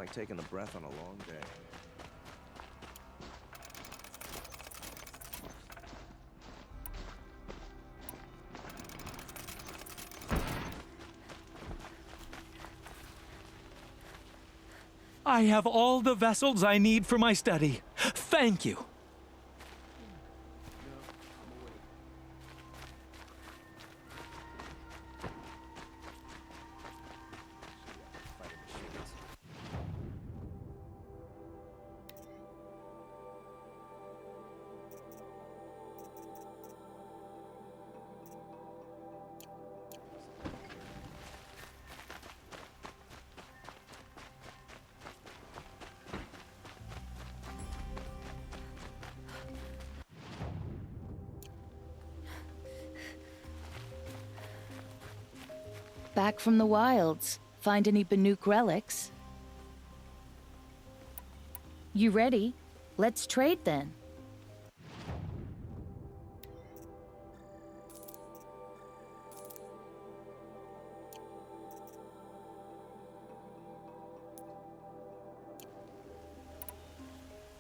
like taking a breath on a long day. I have all the vessels I need for my study. Thank you. Back from the wilds. Find any Banuk relics? You ready? Let's trade then.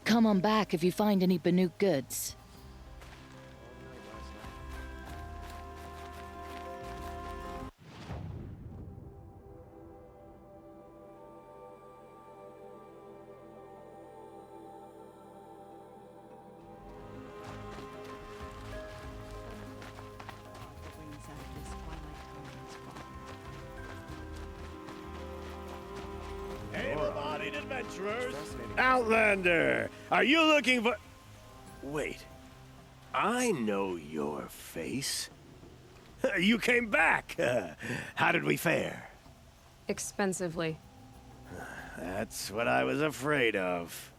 Come on back if you find any Banuk goods. Able-bodied adventurers! Outlander! Are you looking for... Wait. I know your face. You came back! How did we fare? Expensively. That's what I was afraid of.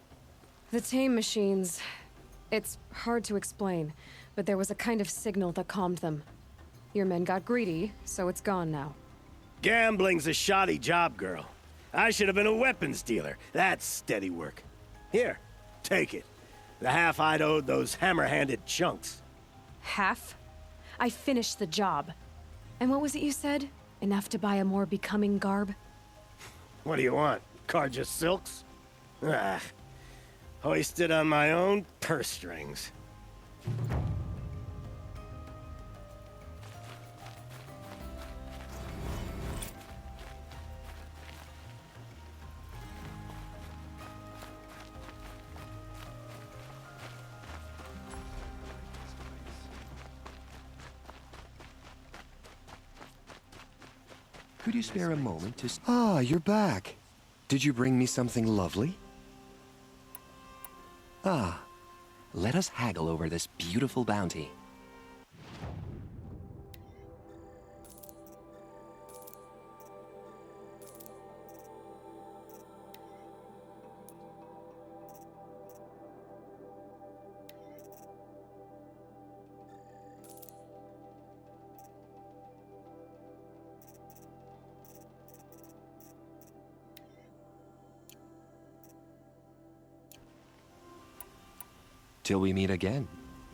The tame machines... It's hard to explain, but there was a kind of signal that calmed them. Your men got greedy, so it's gone now. Gambling's a shoddy job, girl. I should have been a weapons dealer. That's steady work. Here, take it. The half I'd owed those hammer-handed chunks. Half? I finished the job. And what was it you said? Enough to buy a more becoming garb? What do you want? Carja silks? Ah, hoisted on my own purse strings. Could you spare a moment to... Ah, you're back. Did you bring me something lovely? Ah, let us haggle over this beautiful bounty. Till we meet again,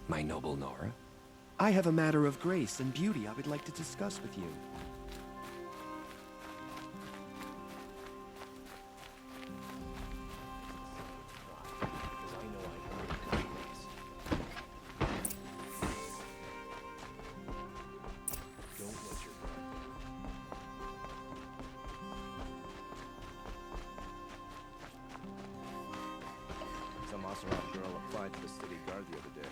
my noble Nora. I have a matter of grace and beauty I would like to discuss with you. Some Maserati girl applied to the city guard the other day.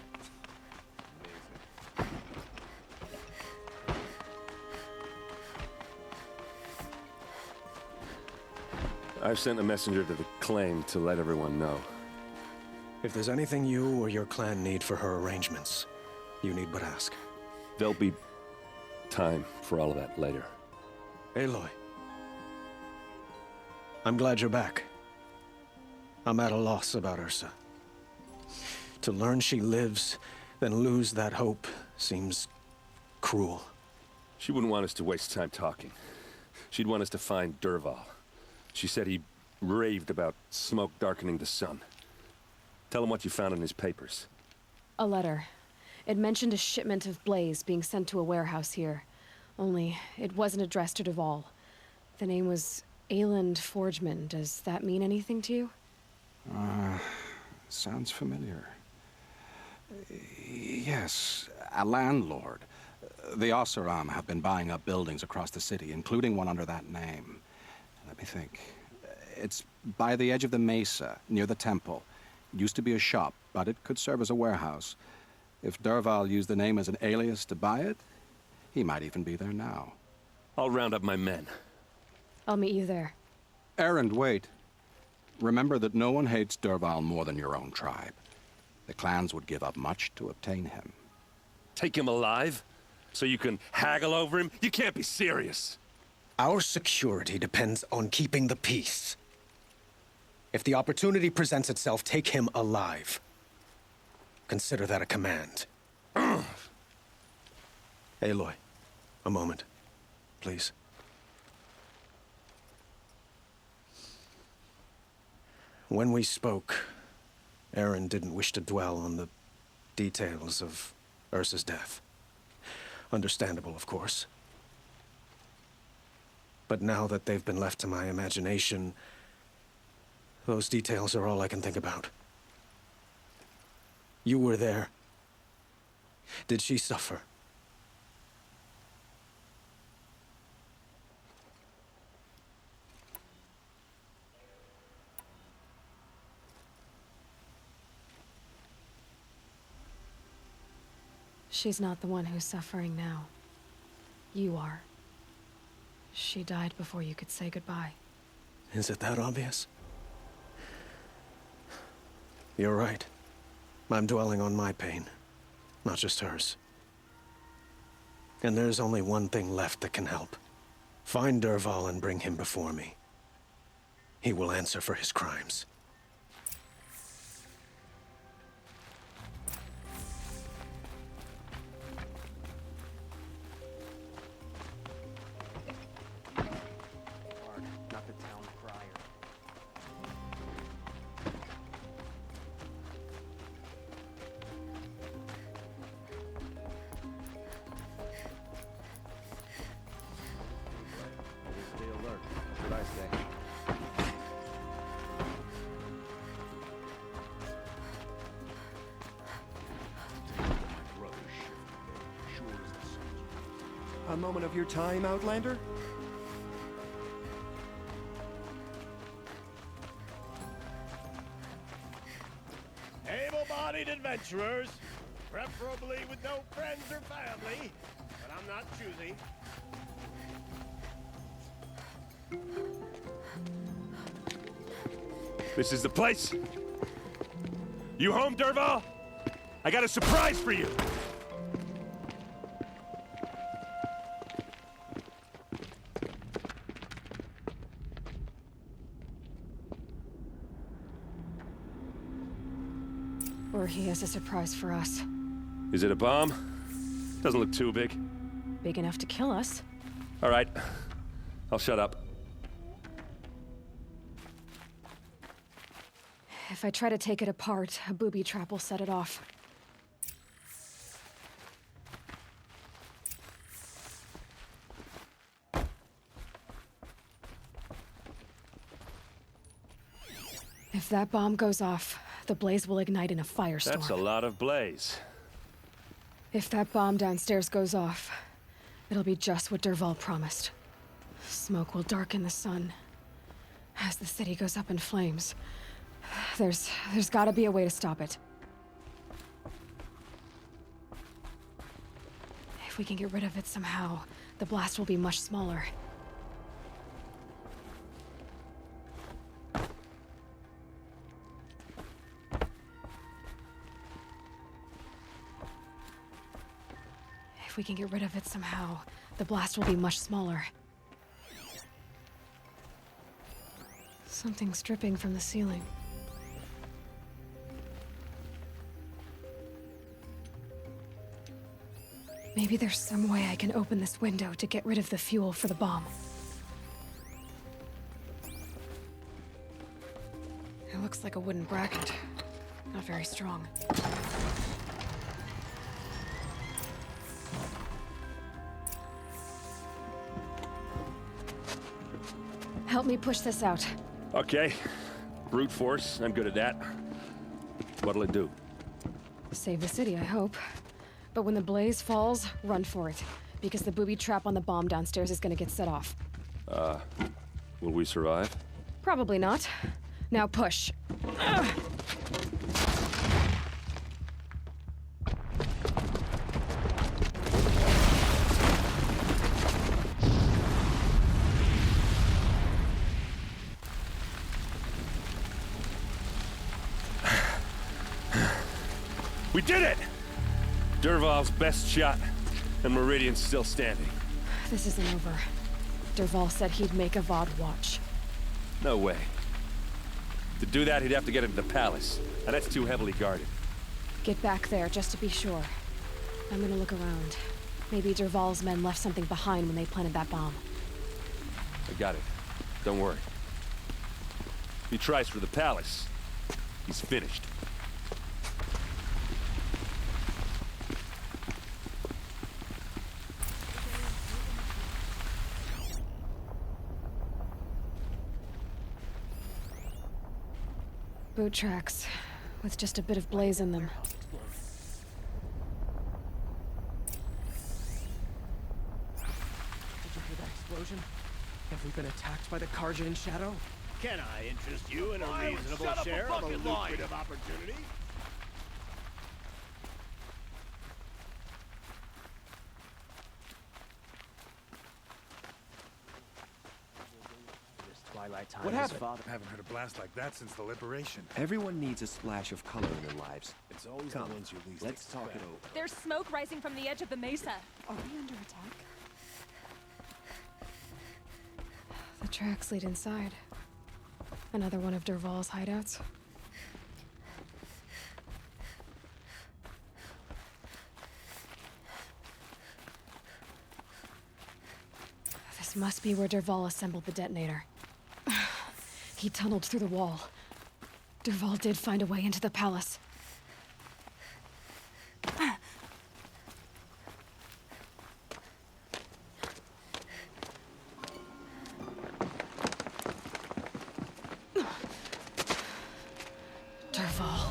Amazing. I've sent a messenger to the claim to let everyone know. If there's anything you or your clan need for her arrangements, you need but ask. There'll be time for all of that later. Aloy. I'm glad you're back. I'm at a loss about Ursa. To learn she lives, then lose that hope, seems cruel. She wouldn't want us to waste time talking. She'd want us to find Dervahl. She said he raved about smoke darkening the sun. Tell him what you found in his papers. A letter. It mentioned a shipment of blaze being sent to a warehouse here. Only, it wasn't addressed to Dervahl. The name was Ayland Forgeman, does that mean anything to you? Sounds familiar. Yes, a landlord. The Oseram have been buying up buildings across the city, including one under that name. Let me think. It's by the edge of the mesa, near the temple. It used to be a shop, but it could serve as a warehouse. If Dervahl used the name as an alias to buy it, he might even be there now. I'll round up my men. I'll meet you there. Erend, wait. Remember that no one hates Dervahl more than your own tribe. The clans would give up much to obtain him. Take him alive? So you can haggle over him? You can't be serious. Our security depends on keeping the peace. If the opportunity presents itself, take him alive. Consider that a command. Aloy, a moment, please. When we spoke, Erend didn't wish to dwell on the details of Ursa's death. Understandable, of course. But now that they've been left to my imagination, those details are all I can think about. You were there. Did she suffer? She's not the one who's suffering now. You are. She died before you could say goodbye. Is it that obvious? You're right. I'm dwelling on my pain, not just hers. And there's only one thing left that can help. Find Dervahl and bring him before me. He will answer for his crimes. Not the town crier. Always stay alert. What should I say? A moment of your time, Outlander? Able-bodied adventurers, preferably with no friends or family, but I'm not choosy. This is the place. You home, Dervahl? I got a surprise for you. Or he has a surprise for us. Is it a bomb? Doesn't look too big. Big enough to kill us. All right. I'll shut up. If I try to take it apart, a booby trap will set it off. If that bomb goes off, the blaze will ignite in a firestorm. That's a lot of blaze. If that bomb downstairs goes off, it'll be just what Dervahl promised. Smoke will darken the sun. As the city goes up in flames, there's gotta be a way to stop it. If we can get rid of it somehow, the blast will be much smaller. If we can get rid of it somehow, the blast will be much smaller. Something's dripping from the ceiling. Maybe there's some way I can open this window to get rid of the fuel for the bomb. It looks like a wooden bracket. Not very strong. Help me push this out. Okay. Brute force, I'm good at that. What'll it do? Save the city, I hope. But when the blaze falls, run for it. Because the booby trap on the bomb downstairs is gonna get set off. Will we survive? Probably not. Now push. We did it! Dervahl's best shot, and Meridian's still standing. This isn't over. Dervahl said he'd make a VOD watch. No way. To do that, he'd have to get into the palace, and that's too heavily guarded. Get back there, just to be sure. I'm gonna look around. Maybe Dervahl's men left something behind when they planted that bomb. I got it. Don't worry. If he tries for the palace, he's finished. Boot tracks, with just a bit of blaze in them. Did you hear that explosion? Have we been attacked by the Karjan shadow? Can I interest you in a reasonable share of a lucrative opportunity? Twilight time. What happened? I haven't heard a blast like that since the liberation. Everyone needs a splash of color in their lives. It's always Come, the ones you least let's expect. talk it over. There's smoke rising from the edge of the mesa. Are we under attack? The tracks lead inside. Another one of Dervahl's hideouts. This must be where Dervahl assembled the detonator. He tunneled through the wall. Dervahl did find a way into the palace. Dervahl.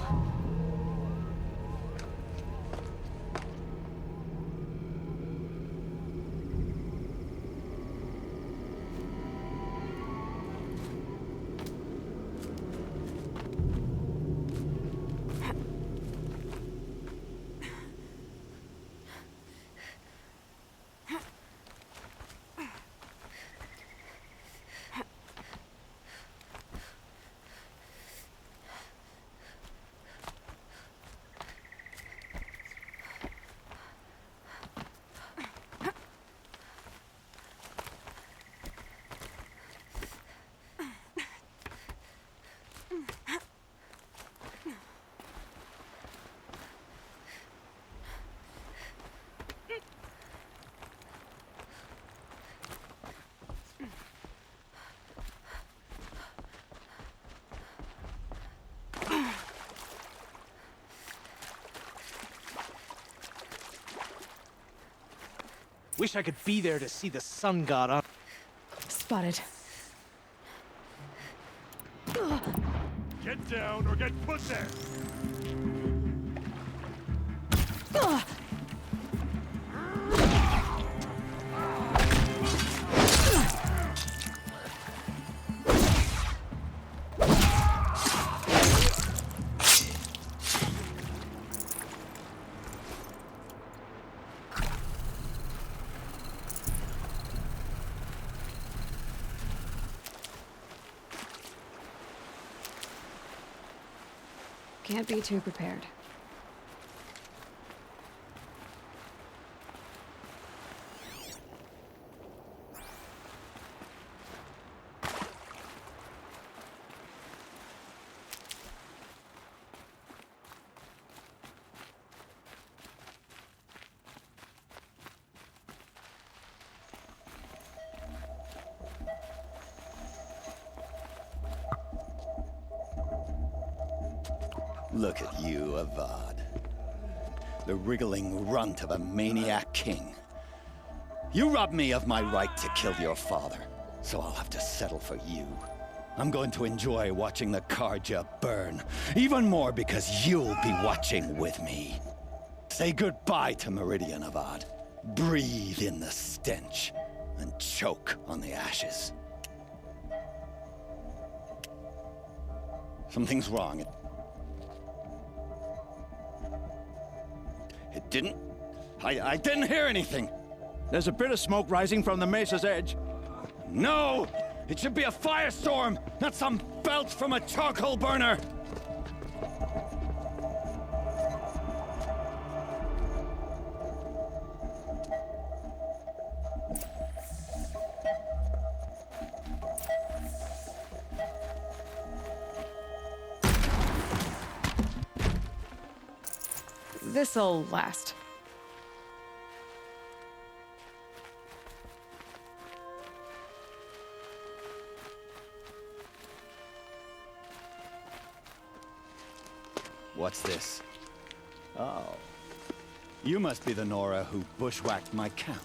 Wish I could be there to see the sun god up. Spotted. Get down or get put there! Can't be too prepared. Look at you, Avad. The wriggling runt of a maniac king. You robbed me of my right to kill your father. so I'll have to settle for you. I'm going to enjoy watching the Karja burn, even more because you'll be watching with me. Say goodbye to Meridian, Avad. Breathe in the stench, and choke on the ashes. Something's wrong. It didn't... I didn't hear anything. There's a bit of smoke rising from the mesa's edge. No! It should be a firestorm, not some belch from a charcoal burner! This'll last. What's this? Oh. You must be the Nora who bushwhacked my camp.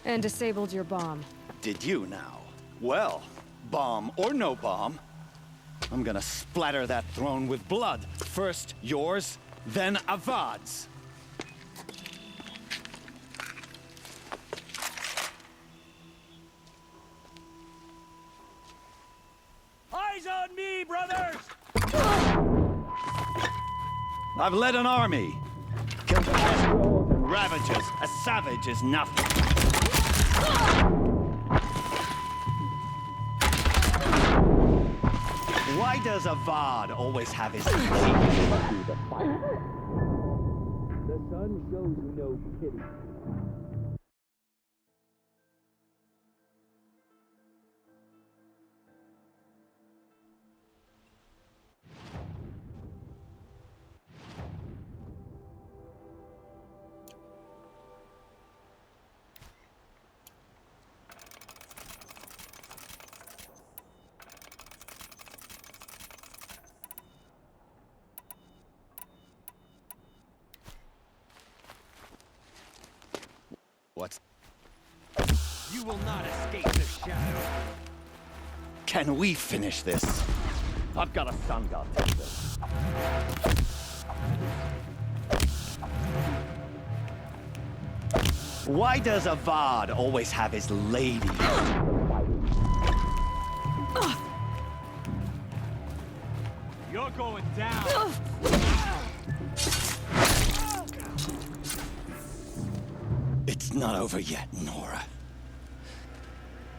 And disabled your bomb. Did you now? Well, bomb or no bomb, I'm gonna splatter that throne with blood. First yours, then Avad's. Eyes on me, brothers! I've led an army. Killed the Kestrels and Ravagers. A savage is nothing. Why does Avad always have his teeth through the fight? The sun shows you no pity. What's... You will not escape the shadow. Can we finish this? I've got a sun god to this. Why does Avad always have his lady? You're going down. It's not over yet, Nora.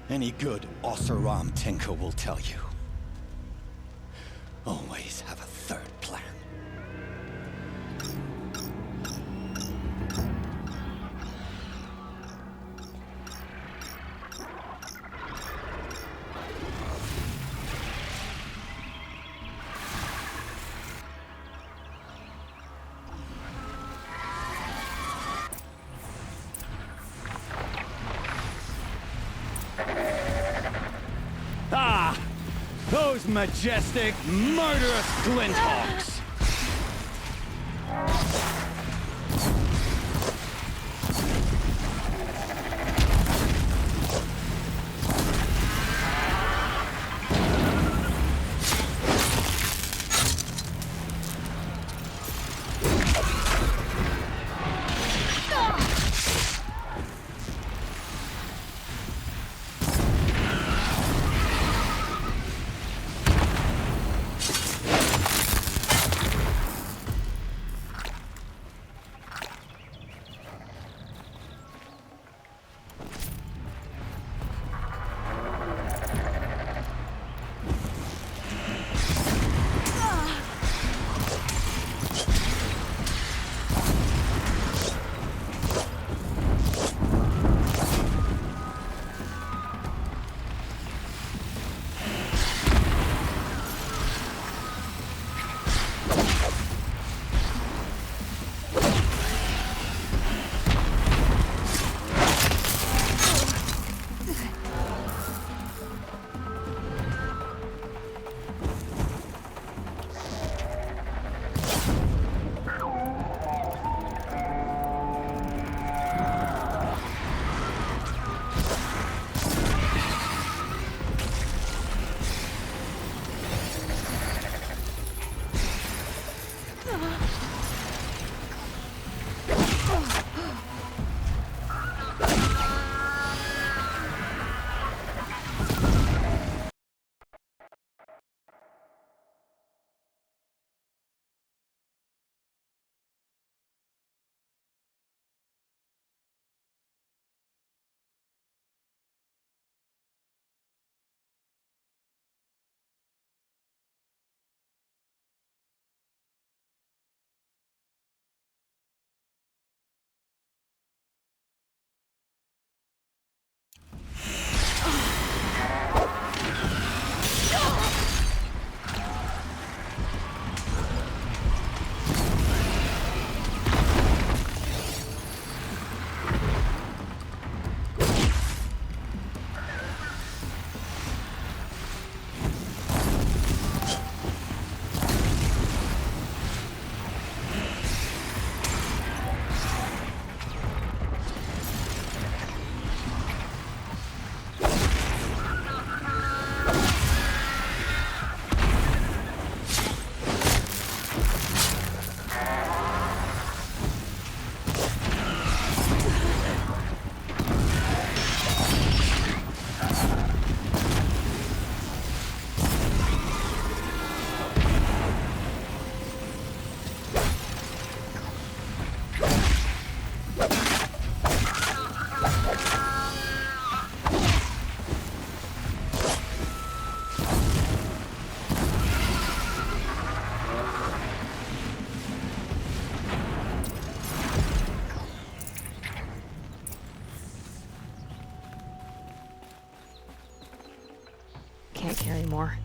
Any good Oseram tinker will tell you. Always have a third plan. Those majestic, murderous glinthawks! Can't carry more.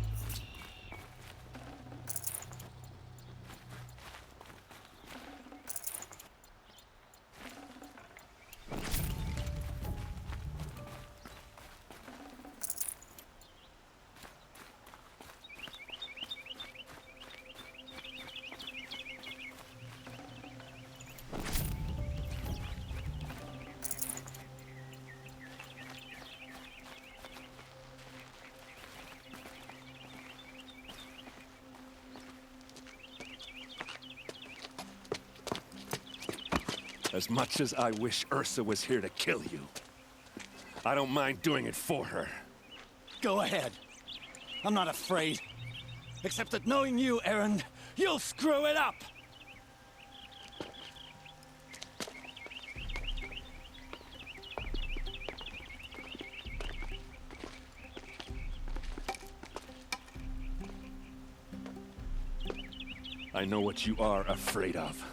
As much as I wish Ursa was here to kill you, I don't mind doing it for her. Go ahead. I'm not afraid. Except that knowing you, Aaron, you'll screw it up! I know what you are afraid of.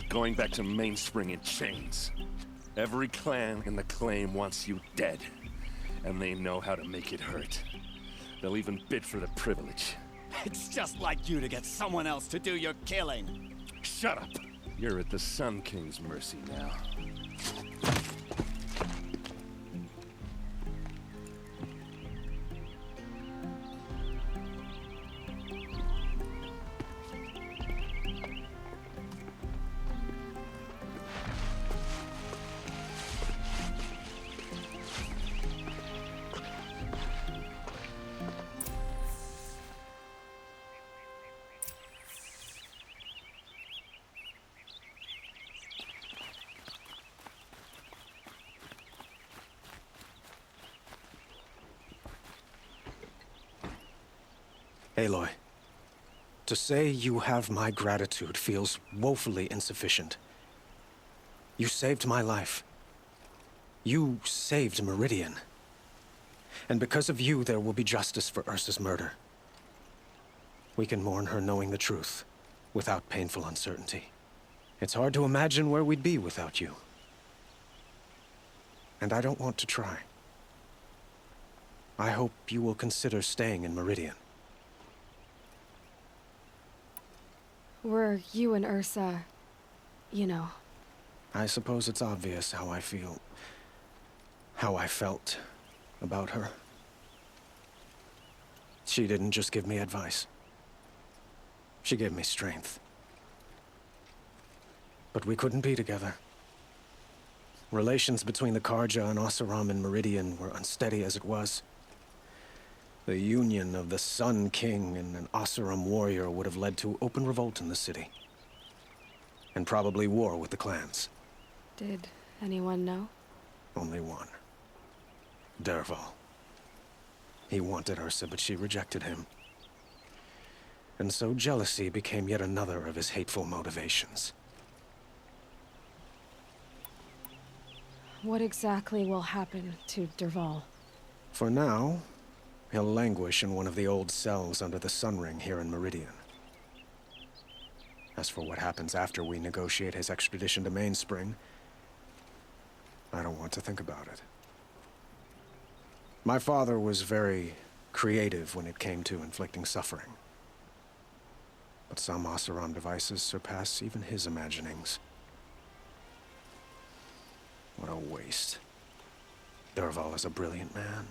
Going back to Mainspring in chains. Every clan in the claim wants you dead. And they know how to make it hurt. They'll even bid for the privilege. It's just like you to get someone else to do your killing. Shut up! You're at the Sun King's mercy now. Aloy, to say you have my gratitude feels woefully insufficient. You saved my life. You saved Meridian. And because of you, there will be justice for Ursa's murder. We can mourn her knowing the truth, without painful uncertainty. It's hard to imagine where we'd be without you. And I don't want to try. I hope you will consider staying in Meridian. Were you and Ursa, you know? I suppose it's obvious how I feel, how I felt about her. She didn't just give me advice. She gave me strength. But we couldn't be together. Relations between the Karja and Oseram and Meridian were unsteady as it was. The union of the Sun King and an Oseram warrior would have led to open revolt in the city. and probably war with the clans. Did anyone know? Only one. Dervahl. He wanted Ursa, but she rejected him. And so jealousy became yet another of his hateful motivations. What exactly will happen to Dervahl? For now, he'll languish in one of the old cells under the Sun Ring here in Meridian. As for what happens after we negotiate his extradition to Mainspring, I don't want to think about it. My father was very creative when it came to inflicting suffering. But some Oseram devices surpass even his imaginings. What a waste. Dervahl is a brilliant man.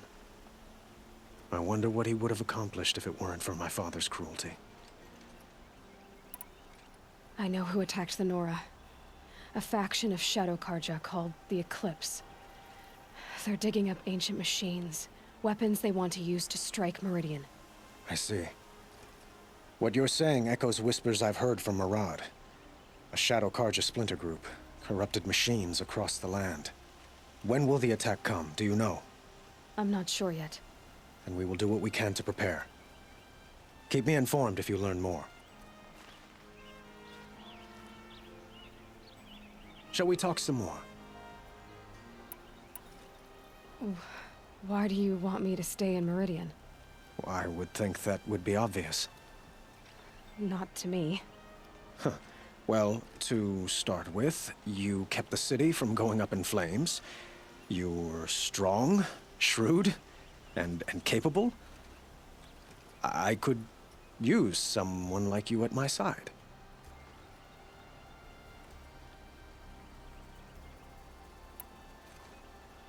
I wonder what he would have accomplished if it weren't for my father's cruelty. I know who attacked the Nora. A faction of Shadow Karja called the Eclipse. They're digging up ancient machines, weapons they want to use to strike Meridian. I see. What you're saying echoes whispers I've heard from Murad. A Shadow Karja splinter group, corrupted machines across the land. When will the attack come, do you know? I'm not sure yet. And we will do what we can to prepare. Keep me informed if you learn more. Shall we talk some more? Why do you want me to stay in Meridian? Well, I would think that would be obvious. Not to me. Huh. Well, to start with, you kept the city from going up in flames. You're strong, shrewd, and capable. I could use someone like you at my side.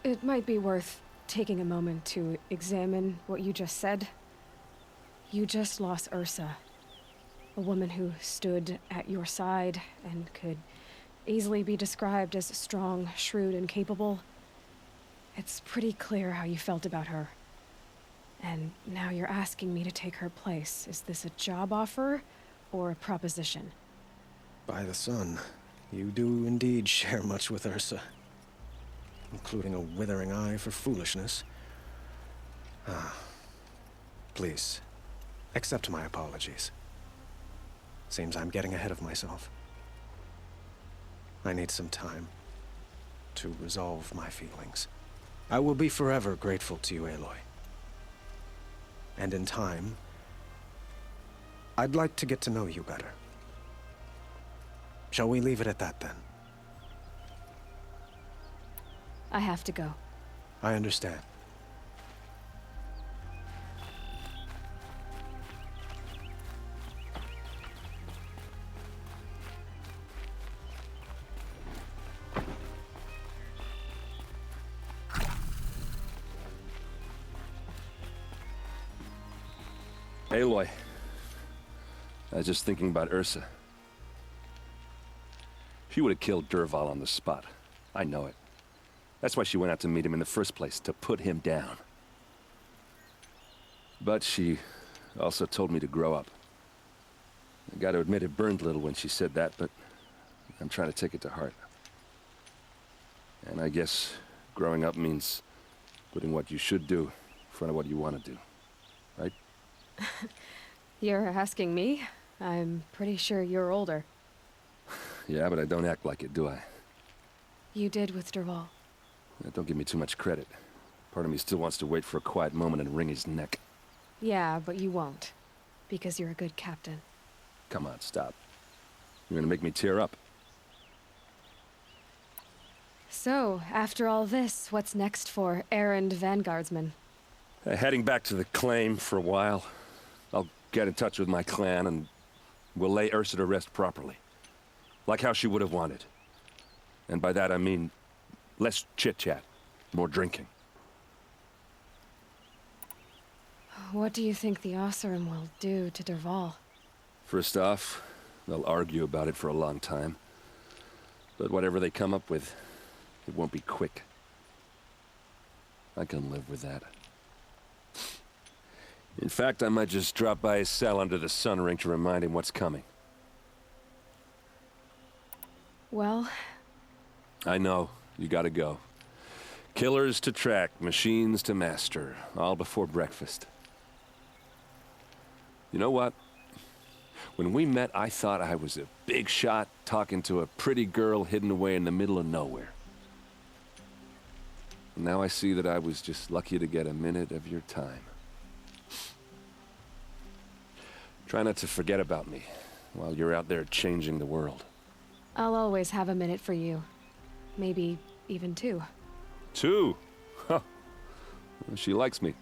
It might be worth taking a moment to examine what you just said. You just lost Ursa. A woman who stood at your side and could easily be described as strong, shrewd, and capable. It's pretty clear how you felt about her. And now you're asking me to take her place. Is this a job offer or a proposition? By the sun, you do indeed share much with Ursa. Including a withering eye for foolishness. Please, accept my apologies. Seems I'm getting ahead of myself. I need some time to resolve my feelings. I will be forever grateful to you, Aloy. And in time, I'd like to get to know you better. Shall we leave it at that, then? I have to go. I understand. Aloy, I was just thinking about Ursa. She would have killed Dervahl on the spot. I know it. That's why she went out to meet him in the first place, to put him down. But she also told me to grow up. I gotta admit it burned a little when she said that, but I'm trying to take it to heart. And I guess growing up means putting what you should do in front of what you want to do, right? You're asking me? I'm pretty sure you're older. Yeah, but I don't act like it, do I? You did with Dervahl. Don't give me too much credit. Part of me still wants to wait for a quiet moment and wring his neck. Yeah, but you won't. Because you're a good captain. Come on, stop. You're gonna make me tear up. So, after all this, what's next for errand vanguardsman? Heading back to the claim for a while. I'll get in touch with my clan and we'll lay Ursa to rest properly. Like how she would have wanted. And by that I mean less chit-chat, more drinking. What do you think the Oseram will do to Dervahl? First off, they'll argue about it for a long time. But whatever they come up with, it won't be quick. I can live with that. In fact, I might just drop by his cell under the Sun Ring to remind him what's coming. Well, I know. You gotta go. Killers to track, machines to master, all before breakfast. You know what? When we met, I thought I was a big shot talking to a pretty girl hidden away in the middle of nowhere. Now I see that I was just lucky to get a minute of your time. Try not to forget about me while you're out there changing the world. I'll always have a minute for you. Maybe even two. Two? Huh. She likes me.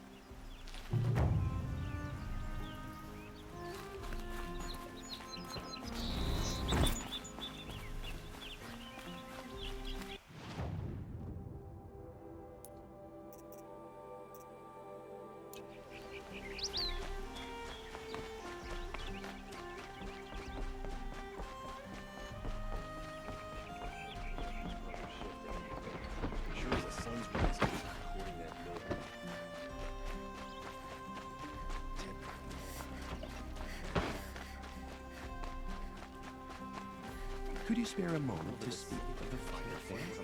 Could you spare a moment to speak of the finer things?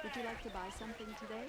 Would you like to buy something today?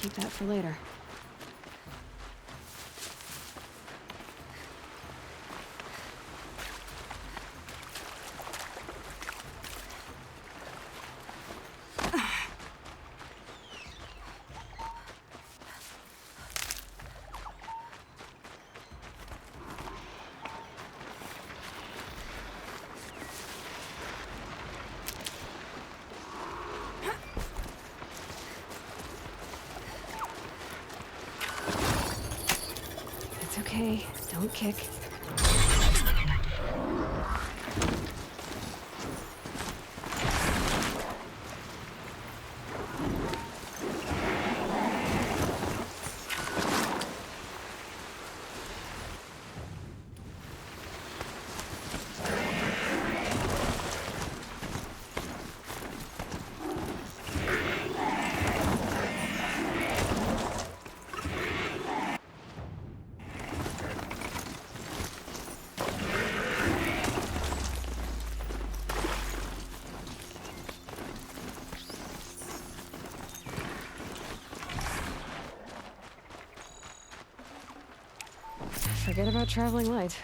Keep that for later. It's okay. Don't kick. Forget about traveling light.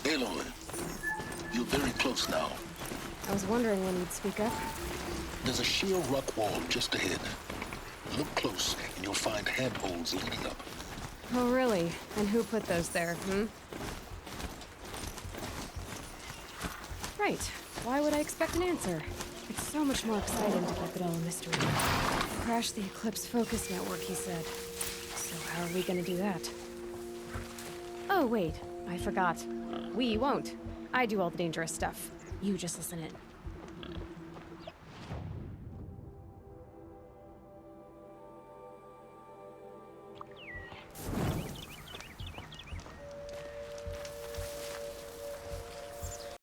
Aloy, you're very close now. I was wondering when you'd speak up. There's a sheer rock wall just ahead. Look close, and you'll find handholds leading up. Oh, really? And who put those there, Right. Why would I expect an answer? It's so much more exciting to keep it all a mystery. Crash the Eclipse focus network, he said. So how are we gonna do that? Oh, wait. I forgot. We won't. I do all the dangerous stuff. You just listen in.